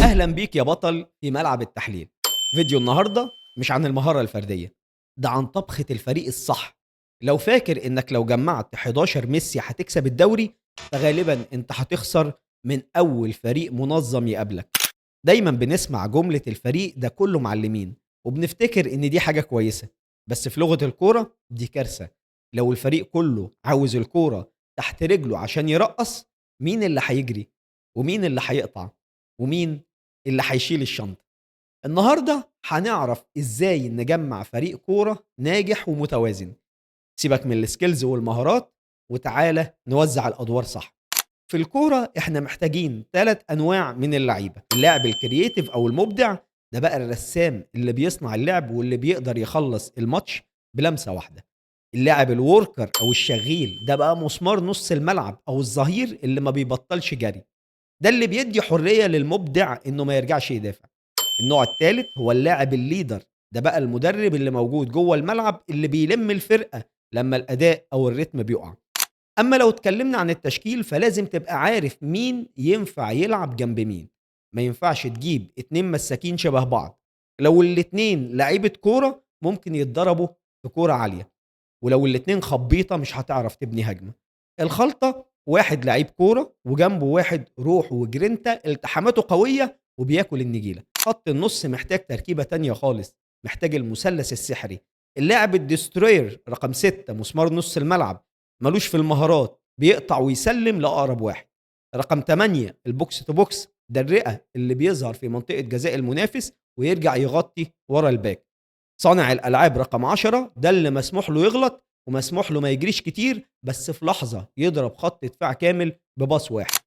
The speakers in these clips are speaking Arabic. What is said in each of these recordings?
أهلا بيك يا بطل في ملعب التحليل. فيديو النهاردة مش عن المهارة الفردية، ده عن طبخة الفريق الصح. لو فاكر إنك لو جمعت 11 ميسي هتكسب الدوري، فغالبا أنت هتخسر من أول فريق منظم يقابلك. دايما بنسمع جملة الفريق ده كله معلمين، وبنفتكر إن دي حاجة كويسة، بس في لغة الكورة دي كارثة. لو الفريق كله عاوز الكورة تحت رجله عشان يرقص، مين اللي هيجري؟ ومين اللي هيقطع؟ ومين اللي هيشيل الشنطة؟ النهارده هنعرف ازاي نجمع فريق كورة ناجح ومتوازن. سيبك من السكيلز والمهارات، وتعالى نوزع الادوار صح. في الكورة احنا محتاجين 3 انواع من اللعيبة: اللاعب الكرييتيف او المبدع، ده بقى الرسام اللي بيصنع اللعب واللي بيقدر يخلص الماتش بلمسة واحدة. اللاعب الوركر او الشغيل، ده بقى مسمار نص الملعب او الظهير اللي ما بيبطلش جري، ده اللي بيدي حرية للمبدع انه ما يرجعش يدافع. النوع الثالث هو اللاعب الليدر، ده بقى المدرب اللي موجود جوه الملعب اللي بيلم الفرقة لما الأداء أو الريتم بيقع. أما لو اتكلمنا عن التشكيل، فلازم تبقى عارف مين ينفع يلعب جنب مين. ما ينفعش تجيب 2 مساكين شبه بعض. لو الاتنين لعيبة كورة ممكن يتضربوا في كورة عالية، ولو الاتنين خبيطة مش هتعرف تبني هجمة. الخلطة: واحد لعيب كورة وجنبه واحد روح وجرينتا التحاماته قوية وبياكل النجيلة. خط النص محتاج تركيبة تانية خالص، محتاج المثلث السحري: اللاعب الديستروير رقم 6، مسمار نص الملعب، ملوش في المهارات، بيقطع ويسلم لأقرب واحد. رقم 8 البوكس تو بوكس، ده الرئة اللي بيظهر في منطقة جزاء المنافس ويرجع يغطي ورا الباك. صانع الألعاب رقم 10، ده اللي مسموح له يغلط ومسموح له ما يجريش كتير، بس في لحظة يضرب خط دفاع كامل بباص واحد.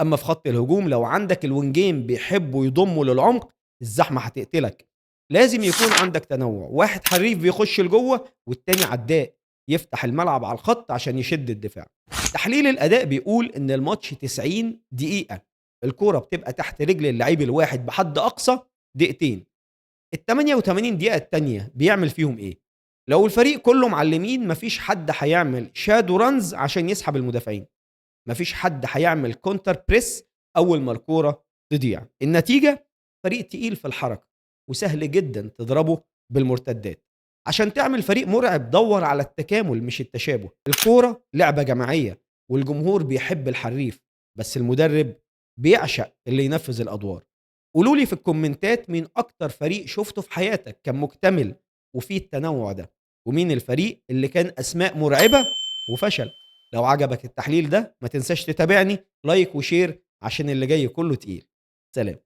أما في خط الهجوم، لو عندك الوينجين بيحبوا يضموا للعمق، الزحمة هتقتلك. لازم يكون عندك تنوع: واحد حريف بيخش لجوه والتاني عداء يفتح الملعب على الخط عشان يشد الدفاع. تحليل الأداء بيقول إن الماتش 90 دقيقة، الكورة بتبقى تحت رجل اللعيب الواحد بحد أقصى دقيقتين. ال 88 دقيقة التانية بيعمل فيهم إيه؟ لو الفريق كله معلمين، مفيش حد هيعمل شادو رانز عشان يسحب المدافعين، مفيش حد هيعمل كونتر بريس أول ما الكورة تضيع. النتيجة: فريق تقيل في الحركة وسهل جدا تضربه بالمرتدات. عشان تعمل فريق مرعب، دور على التكامل مش التشابه. الكورة لعبة جماعية والجمهور بيحب الحريف، بس المدرب بيعشق اللي ينفذ الأدوار. قولوا لي في الكومنتات مين أكتر فريق شفته في حياتك كان مكتمل وفيه التنوع ده، ومين الفريق اللي كان أسماء مرعبة وفشل. لو عجبك التحليل ده ما تنساش تتابعني لايك وشير عشان اللي جاي كله تقيل. سلام.